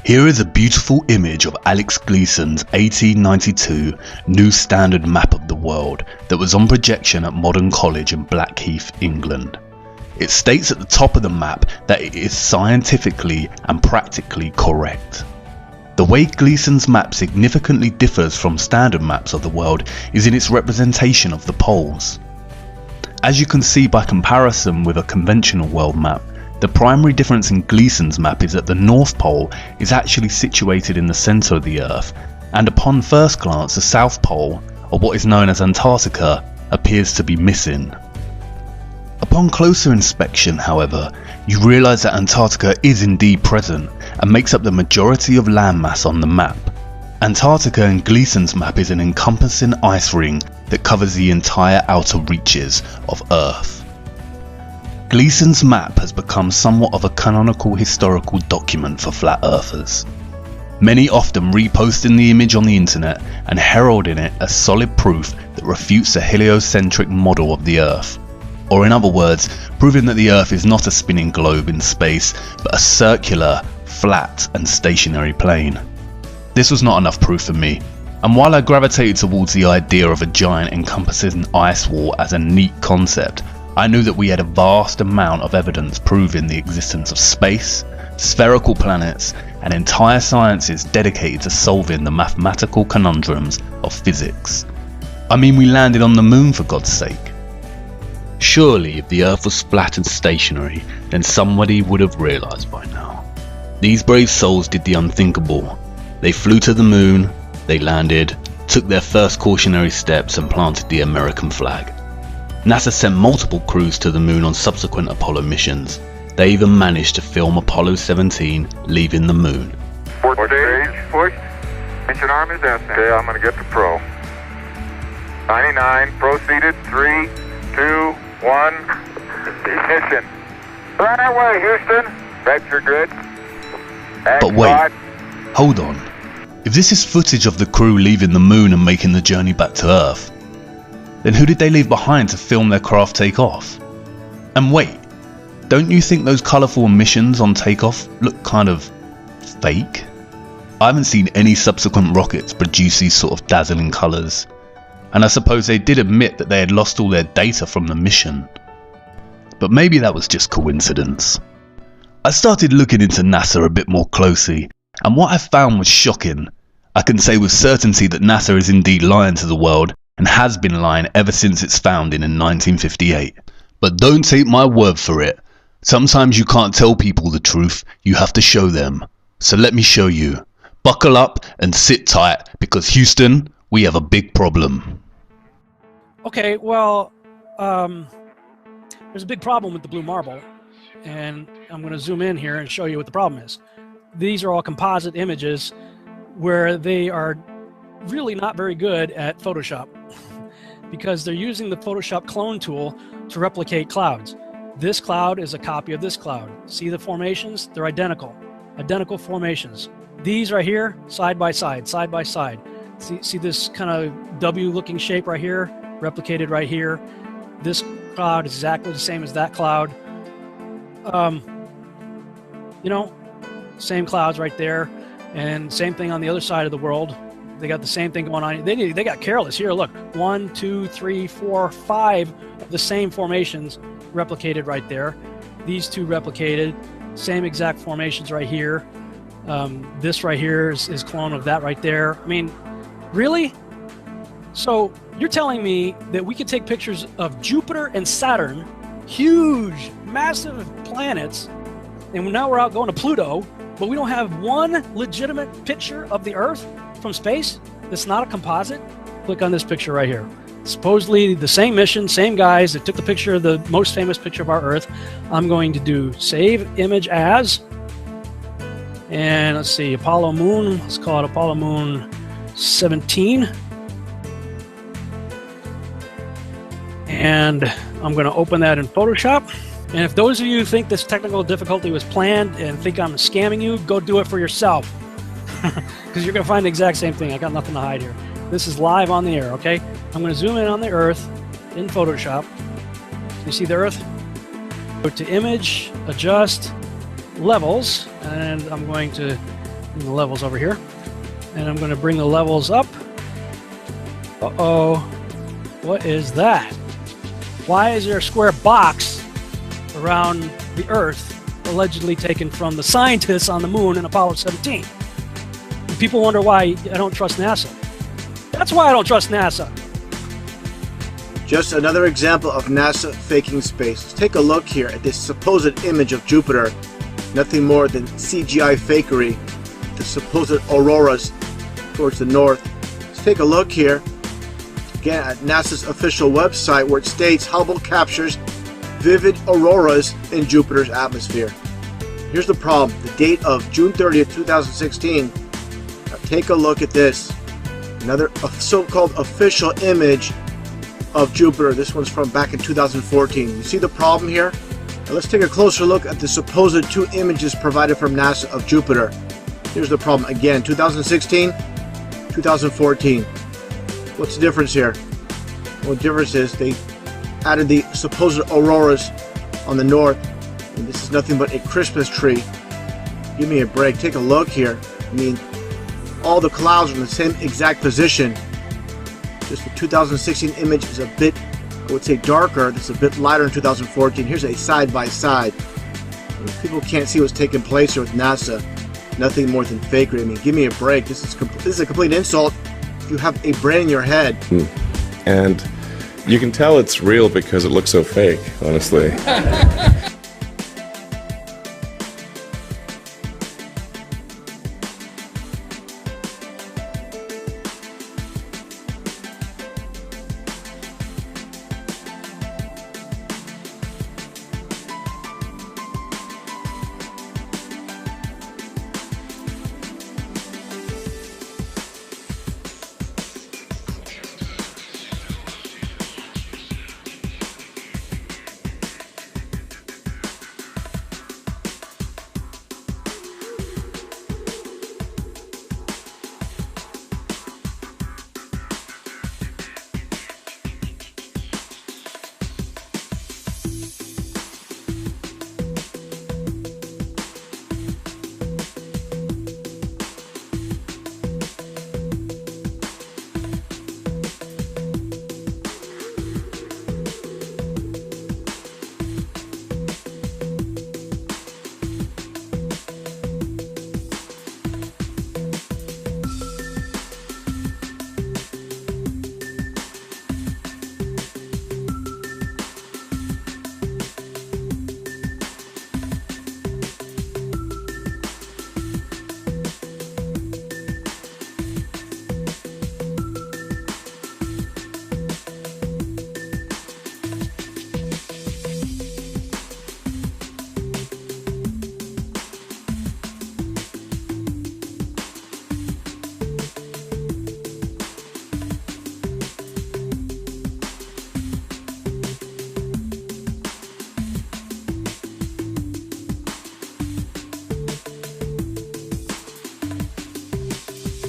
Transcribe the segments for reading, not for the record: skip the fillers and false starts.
Here is a beautiful image of Alex Gleason's 1892 New Standard Map of the World that was on projection at Modern College in Blackheath, England. It states at the top of the map that it is scientifically and practically correct. The way Gleason's map significantly differs from standard maps of the world is in its representation of the poles. As you can see by comparison with a conventional world map, the primary difference in Gleason's map is that the North Pole is actually situated in the centre of the Earth, and upon first glance the South Pole, or what is known as Antarctica, appears to be missing. Upon closer inspection, however, you realise that Antarctica is indeed present and makes up the majority of landmass on the map. Antarctica in Gleason's map is an encompassing ice ring that covers the entire outer reaches of Earth. Gleason's map has become somewhat of a canonical historical document for flat earthers. Many often reposting the image on the internet and heralding it as solid proof that refutes the heliocentric model of the Earth. Or in other words, proving that the Earth is not a spinning globe in space, but a circular, flat and stationary plane. This was not enough proof for me, and while I gravitated towards the idea of a giant encompassing ice wall as a neat concept, I knew that we had a vast amount of evidence proving the existence of space, spherical planets, and entire sciences dedicated to solving the mathematical conundrums of physics. I mean, we landed on the moon for God's sake. Surely if the Earth was flat and stationary, then somebody would have realised by now. These brave souls did the unthinkable. They flew to the moon, they landed, took their first cautionary steps and planted the American flag. NASA sent multiple crews to the moon on subsequent Apollo missions. They even managed to film Apollo 17 leaving the moon. Stage pushed. Mission arm is out. Okay, I'm going to get the pro. 99, proceeded, 3, 2, 1, ignition. Right away, Houston. Vector grid. But wait, hold on. If this is footage of the crew leaving the moon and making the journey back to Earth, then who did they leave behind to film their craft take off? And wait, don't you think those colourful emissions on takeoff look kind of fake? I haven't seen any subsequent rockets produce these sort of dazzling colours, and I suppose they did admit that they had lost all their data from the mission. But maybe that was just coincidence. I started looking into NASA a bit more closely, and what I found was shocking. I can say with certainty that NASA is indeed lying to the world, and has been lying ever since its founding in 1958. But don't take my word for it. Sometimes you can't tell people the truth, you have to show them. So let me show you. Buckle up and sit tight, because Houston, we have a big problem. Okay, well, there's a big problem with the blue marble, and I'm going to zoom in here and show you what the problem is. These are all composite images where they are really not very good at Photoshop because they're using the Photoshop clone tool to replicate clouds. This cloud is a copy of this cloud. See the formations? They're identical formations. These right here, side by side, side by side. See this kind of W looking shape right here, replicated right here. This cloud is exactly the same as that cloud. You know, same clouds right there, and same thing on the other side of the world. They got the same thing going on. They got careless here. Look, 1, 2, 3, 4, 5 of the same formations replicated right there. These two replicated, same exact formations right here. This right here is clone of that right there. I mean, really? So you're telling me that we could take pictures of Jupiter and Saturn, huge, massive planets, and now we're out going to Pluto, but we don't have one legitimate picture of the Earth from space that's not a composite? Click on this picture right here. Supposedly the same mission, same guys that took the picture of the most famous picture of our Earth. I'm going to do save image as, and let's see, Apollo Moon, let's call it Apollo Moon 17. And I'm going to open that in Photoshop. And if those of you think this technical difficulty was planned and think I'm scamming you, go do it for yourself. Because you're going to find the exact same thing. I got nothing to hide here. This is live on the air, okay? I'm going to zoom in on the Earth in Photoshop. You see the Earth? Go to Image, Adjust, Levels, and I'm going to Bring the levels over here. And I'm going to bring the levels up. Uh-oh. What is that? Why is there a square box around the Earth allegedly taken from the scientists on the moon in Apollo 17? And people wonder why I don't trust NASA. That's why I don't trust NASA. Just another example of NASA faking space. Let's take a look here at this supposed image of Jupiter. Nothing more than CGI fakery. The supposed auroras towards the north. Let's take a look here again at NASA's official website, where it states Hubble captures vivid auroras in Jupiter's atmosphere. Here's the problem. The date of June 30th, 2016. Now take a look at this. Another so-called official image of Jupiter. This one's from back in 2014. You see the problem here? Now let's take a closer look at the supposed two images provided from NASA of Jupiter. Here's the problem again, 2016, 2014. What's the difference here? Well, the difference is they added the supposed auroras on the north, and this is nothing but a Christmas tree. Give me a break. Take a look here. I mean, all the clouds are in the same exact position. Just the 2016 image is a bit, I would say, darker. This is a bit lighter in 2014. Here's a side-by-side. People can't see what's taking place here with NASA. Nothing more than fakery. I mean, give me a break. This is a complete insult if you have a brain in your head. And you can tell it's real because it looks so fake, honestly.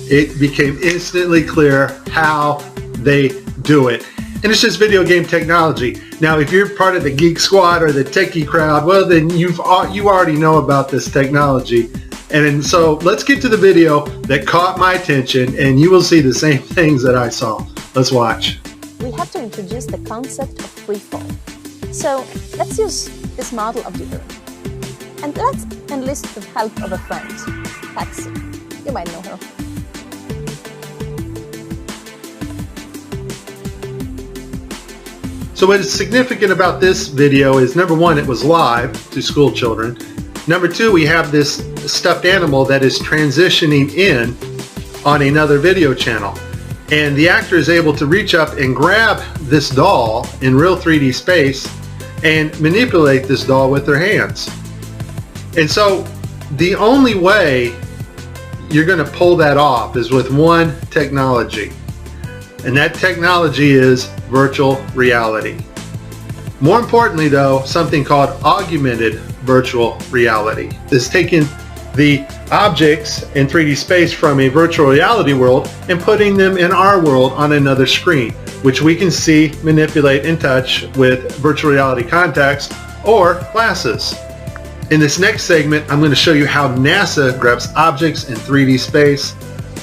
It became instantly clear how they do it. And it's just video game technology. Now, if you're part of the Geek Squad or the techie crowd, well, then you already know about this technology. And so let's get to the video that caught my attention, and you will see the same things that I saw. Let's watch. We have to introduce the concept of freefall. So let's use this model of the Earth. And let's enlist the help of a friend, Patsy. You might know her. So what is significant about this video is, number one, it was live to school children. Number two, we have this stuffed animal that is transitioning in on another video channel. And the actor is able to reach up and grab this doll in real 3D space and manipulate this doll with their hands. And so the only way you're going to pull that off is with one technology. And that technology is virtual reality. More importantly though, something called augmented virtual reality. This is taking the objects in 3D space from a virtual reality world and putting them in our world on another screen, which we can see, manipulate, and touch with virtual reality contacts or glasses. In this next segment, I'm going to show you how NASA grabs objects in 3D space,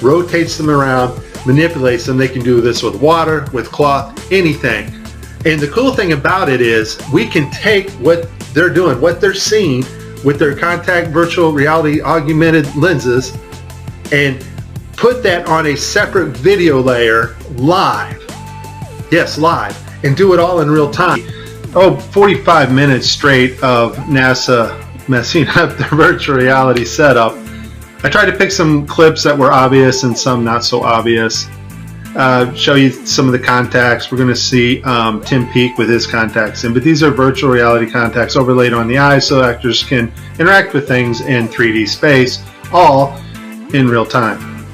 rotates them around, manipulates them. They can do this with water, with cloth, anything. And the cool thing about it is we can take what they're doing, what they're seeing with their contact virtual reality augmented lenses, and put that on a separate video layer live. Yes, live. And do it all in real time. 45 minutes straight of NASA messing up their virtual reality setup. I tried to pick some clips that were obvious and some not so obvious. Show you some of the contacts. We're going to see Tim Peake with his contacts in, but these are virtual reality contacts overlaid on the eyes so actors can interact with things in 3D space, all in real time.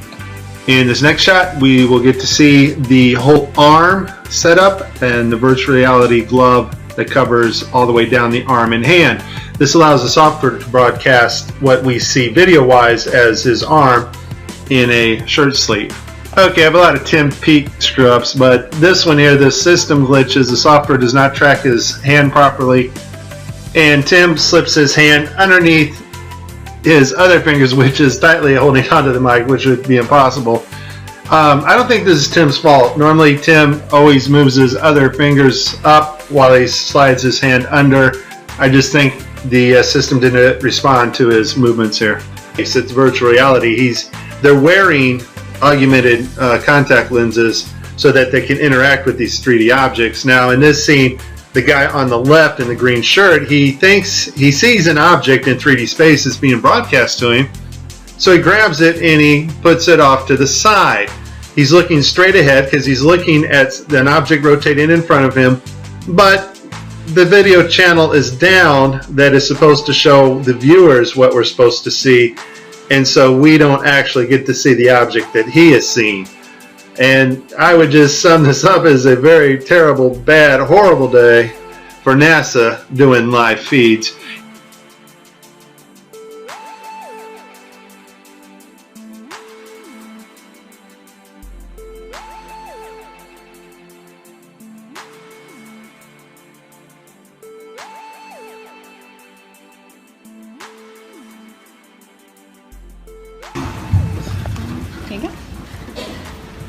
In this next shot, we will get to see the whole arm setup and the virtual reality glove that covers all the way down the arm and hand. This allows the software to broadcast what we see video-wise as his arm in a shirt sleeve. Okay, I have a lot of Tim Peake screw-ups, but this one here, the system glitches. The software does not track his hand properly, and Tim slips his hand underneath his other fingers, which is tightly holding onto the mic, which would be impossible. I don't think this is Tim's fault. Normally, Tim always moves his other fingers up while he slides his hand under. I just think the system didn't respond to his movements here. It's virtual reality. They're wearing augmented contact lenses so that they can interact with these 3D objects. Now, in this scene, the guy on the left in the green shirt, he thinks he sees an object in 3D space that's being broadcast to him. So he grabs it and he puts it off to the side. He's looking straight ahead because he's looking at an object rotating in front of him, but the video channel is down that is supposed to show the viewers what we're supposed to see, and so we don't actually get to see the object that he is seeing. And I would just sum this up as a very terrible, bad, horrible day for NASA doing live feeds.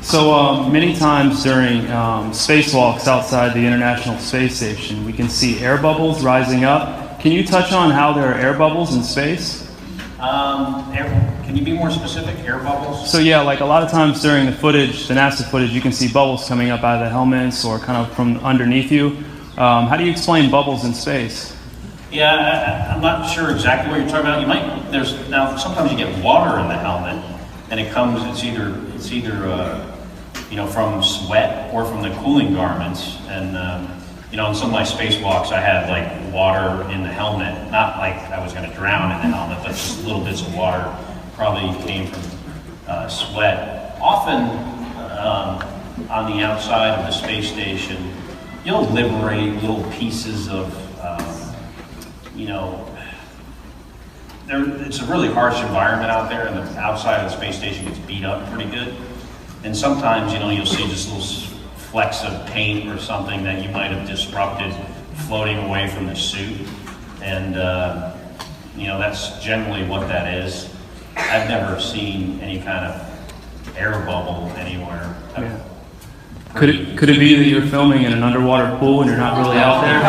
So many times during spacewalks outside the International Space Station, we can see air bubbles rising up. Can you touch on how there are air bubbles in space? Can you be more specific? Air bubbles? So yeah, like a lot of times during the footage, the NASA footage, you can see bubbles coming up out of the helmets or kind of from underneath you. How do you explain bubbles in space? Yeah, I'm not sure exactly what you're talking about. Now sometimes you get water in the helmet, and it's either from sweat or from the cooling garments. And in some of my spacewalks, I had like water in the helmet. Not like I was going to drown in the helmet, but just little bits of water probably came from sweat. Often on the outside of the space station, you'll liberate little pieces of, it's a really harsh environment out there, and the outside of the space station gets beat up pretty good. And sometimes, you'll see just little flecks of paint or something that you might have disrupted floating away from the suit. And, that's generally what that is. I've never seen any kind of air bubble anywhere. Yeah. Could it be that you're filming in an underwater pool and you're not really out there?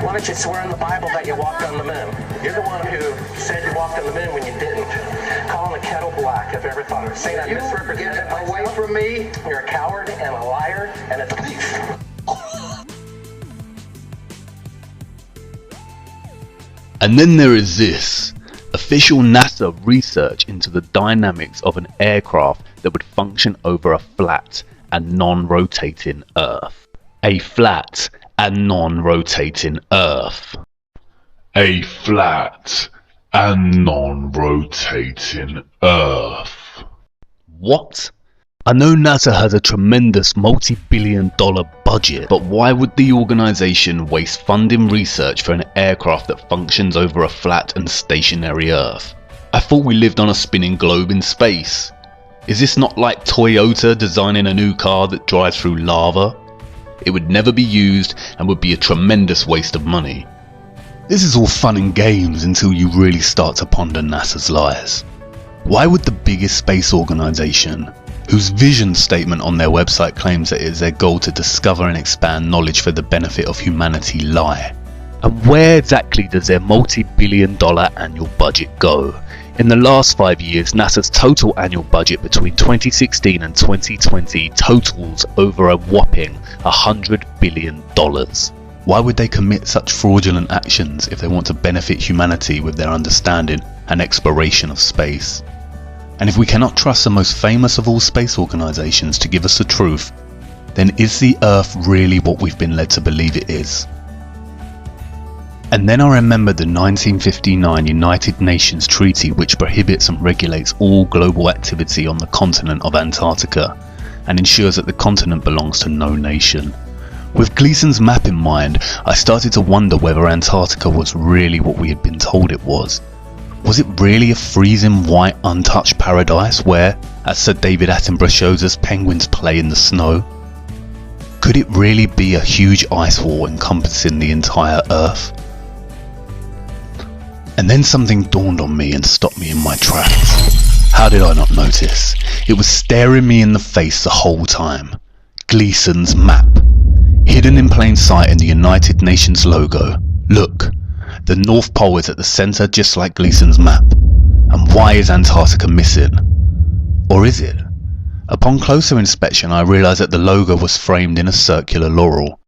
Why don't you swear in the Bible that you walked on the moon? You're the one who said you walked on the moon when you didn't. Calling the kettle black, if you ever thought of it. Saying I misrepresented myself. Away from me. You're a coward and a liar and a thief. And then there is this. Official NASA research into the dynamics of an aircraft that would function over a flat and non-rotating Earth. A flat and non-rotating Earth. A flat and non-rotating Earth. What? I know NASA has a tremendous multi-billion-dollar budget, but why would the organisation waste funding research for an aircraft that functions over a flat and stationary Earth? I thought we lived on a spinning globe in space. Is this not like Toyota designing a new car that drives through lava? It would never be used and would be a tremendous waste of money. This is all fun and games until you really start to ponder NASA's lies. Why would the biggest space organisation, whose vision statement on their website claims that it is their goal to discover and expand knowledge for the benefit of humanity, lie? And where exactly does their multi-billion-dollar annual budget go? In the last 5 years, NASA's total annual budget between 2016 and 2020 totals over a whopping $100 billion. Why would they commit such fraudulent actions if they want to benefit humanity with their understanding and exploration of space? And if we cannot trust the most famous of all space organisations to give us the truth, then is the Earth really what we've been led to believe it is? And then I remembered the 1959 United Nations Treaty, which prohibits and regulates all global activity on the continent of Antarctica and ensures that the continent belongs to no nation. With Gleason's map in mind, I started to wonder whether Antarctica was really what we had been told it was. Was it really a freezing white untouched paradise where, as Sir David Attenborough shows us, penguins play in the snow? Could it really be a huge ice wall encompassing the entire Earth? And then something dawned on me and stopped me in my tracks. How did I not notice? It was staring me in the face the whole time. Gleason's map. Hidden in plain sight in the United Nations logo. Look. The North Pole is at the centre just like Gleason's map. And why is Antarctica missing? Or is it? Upon closer inspection I realised that the logo was framed in a circular laurel.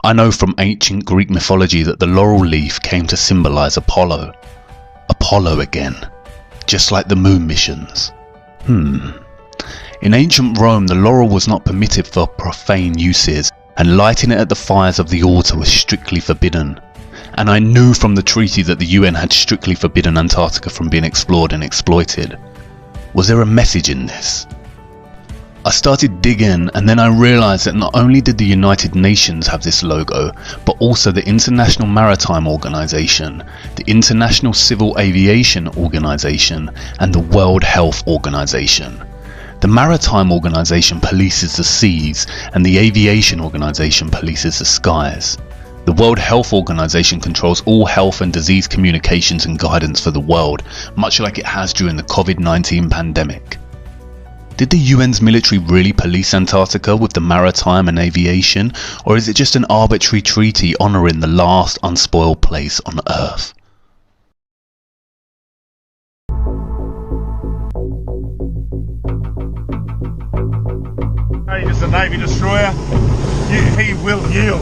I know from ancient Greek mythology that the laurel leaf came to symbolise Apollo. Apollo again. Just like the moon missions. In ancient Rome the laurel was not permitted for profane uses, and lighting it at the fires of the altar was strictly forbidden. And I knew from the treaty that the UN had strictly forbidden Antarctica from being explored and exploited. Was there a message in this? I started digging, and then I realised that not only did the United Nations have this logo, but also the International Maritime Organization, the International Civil Aviation Organization, and the World Health Organization. The Maritime Organization polices the seas, and the Aviation Organization polices the skies. The World Health Organization controls all health and disease communications and guidance for the world, much like it has during the COVID-19 pandemic. Did the UN's military really police Antarctica with the maritime and aviation, or is it just an arbitrary treaty honouring the last unspoiled place on Earth? Hey, just a Navy destroyer. He will yield.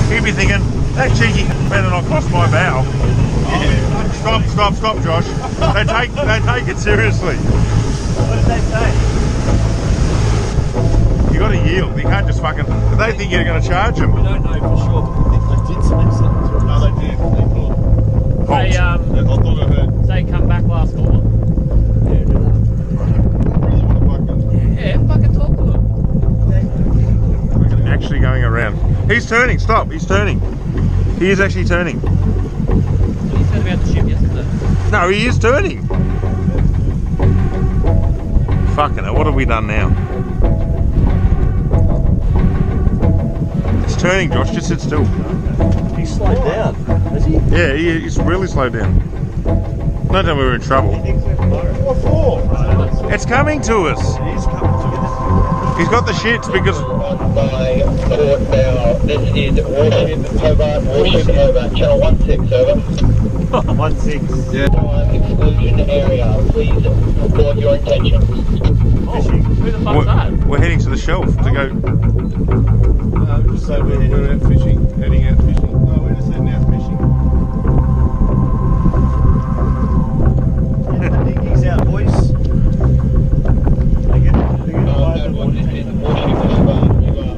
He'd be thinking, that cheeky better not cross my bow. Yeah. Stop, Josh. They take it seriously. What did they say? You got to yield. You can't just fucking. They think you're going to charge them. We don't know for sure, but they did say something. No, they did. They come back last call. Yeah, fucking talk to them. Actually going around. He's turning. Stop. He's turning. He is actually turning. He said about the ship yesterday. No, he is turning. Fucking hell, what have we done now? It's turning, Josh. Just sit still. He's slowed down, has he? Yeah, he's really slowed down. Not that we were in trouble. What for? It's coming to us. He's got the shits because... This is Warship Hobart, Warship Hobart, channel 16, over. 16. Yeah. Exclusion area, please report your intentions. Fishing. Who the fuck's that? We're heading to the shelf to go... Just say we're out fishing, heading out fishing. No, we're just heading out fishing. Get the dinghies out, boys. They get away the water. This is Warship Hobart, you are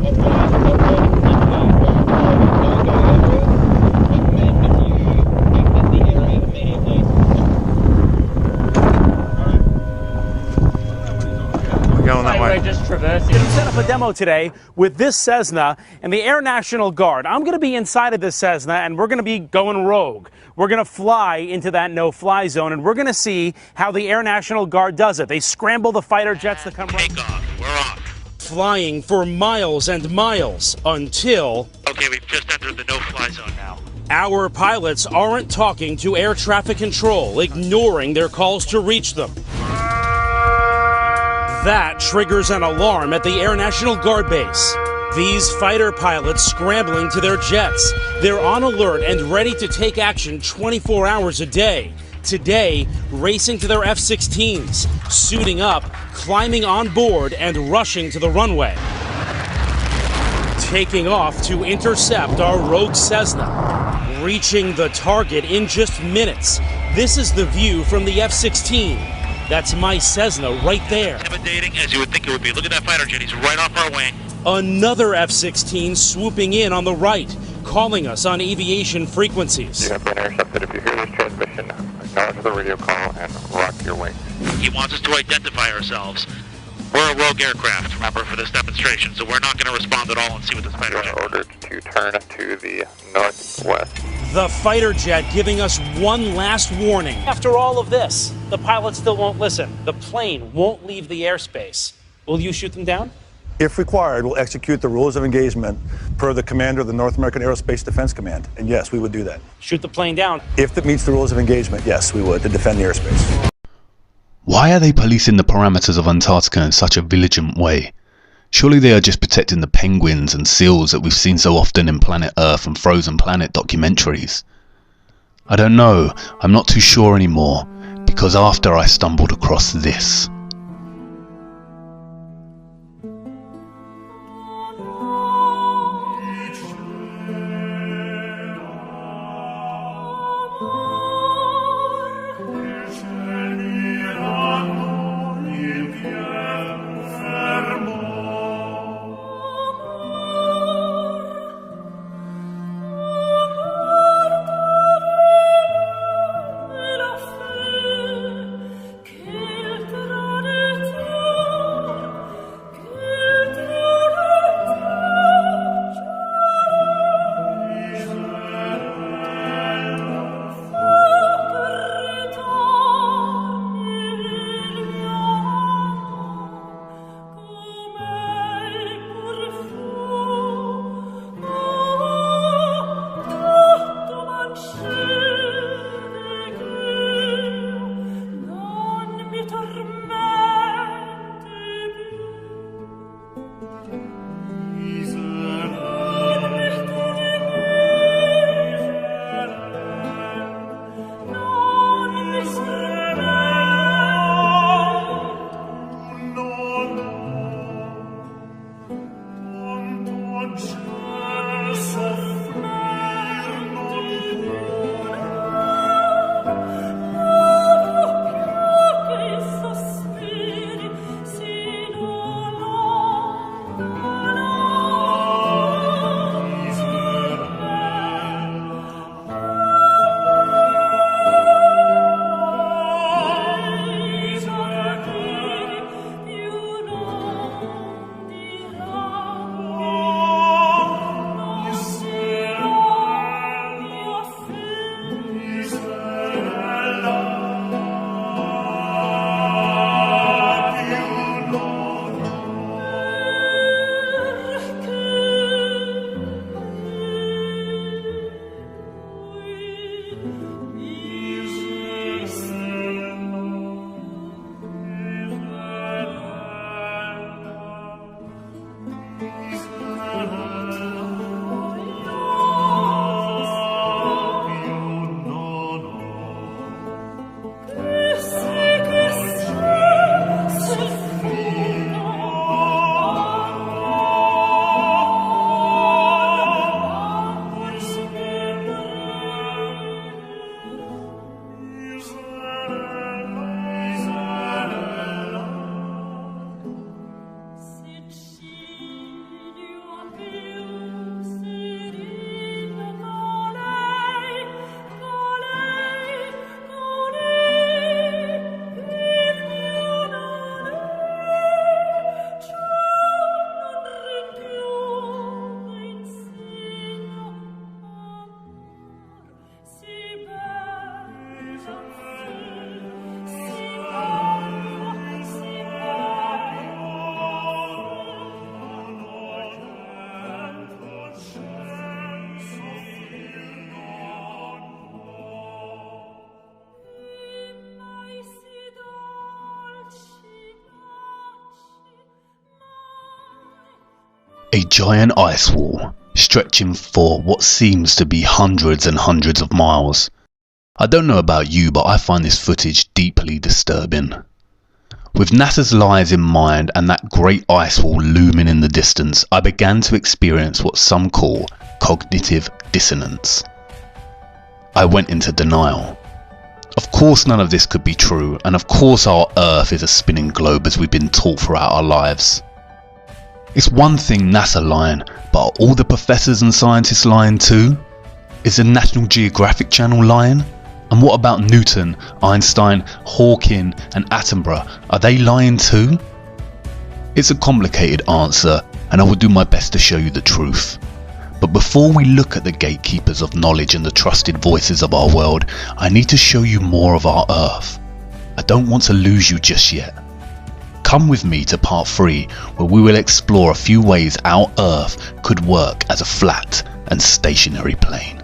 operating the area immediately. We're going that way. We're just traversing. I'm set up a demo today with this Cessna and the Air National Guard. I'm going to be inside of this Cessna and we're going to be going rogue. We're going to fly into that no-fly zone and we're going to see how the Air National Guard does it. They scramble the fighter jets that come Take off. We're on. flying for miles and miles until... Okay, we've just entered the no-fly zone now. Our pilots aren't talking to air traffic control, ignoring their calls to reach them. That triggers an alarm at the Air National Guard base. These fighter pilots scrambling to their jets. They're on alert and ready to take action 24 hours a day. Today, racing to their F-16s, suiting up, climbing on board, and rushing to the runway. Taking off to intercept our rogue Cessna, reaching the target in just minutes. This is the view from the F-16. That's my Cessna right there. Intimidating as you would think it would be. Look at that fighter jet. He's right off our wing. Another F-16 swooping in on the right, calling us on aviation frequencies. You have been intercepted. If you hear this transmission, acknowledge the radio call and rock your wings. He wants us to identify ourselves. We're a rogue aircraft, remember, for this demonstration, so we're not going to respond at all and see what this fighter jet... You are ordered to turn to the northwest. The fighter jet giving us one last warning. After all of this, the pilot still won't listen. The plane won't leave the airspace. Will you shoot them down? If required, we'll execute the rules of engagement per the commander of the North American Aerospace Defense Command. And yes, we would do that. Shoot the plane down. If it meets the rules of engagement, yes, we would, to defend the airspace. Why are they policing the parameters of Antarctica in such a vigilant way? Surely they are just protecting the penguins and seals that we've seen so often in Planet Earth and Frozen Planet documentaries. I don't know, I'm not too sure anymore, because after I stumbled across this. A giant ice wall, stretching for what seems to be hundreds and hundreds of miles. I don't know about you, but I find this footage deeply disturbing. With NASA's lies in mind and that great ice wall looming in the distance, I began to experience what some call cognitive dissonance. I went into denial. Of course none of this could be true, and of course our Earth is a spinning globe as we've been taught throughout our lives. It's one thing NASA lying, but are all the professors and scientists lying too? Is the National Geographic Channel lying? And what about Newton, Einstein, Hawking and Attenborough? Are they lying too? It's a complicated answer, and I will do my best to show you the truth. But before we look at the gatekeepers of knowledge and the trusted voices of our world, I need to show you more of our Earth. I don't want to lose you just yet. Come with me to part 3, where we will explore a few ways our Earth could work as a flat and stationary plane.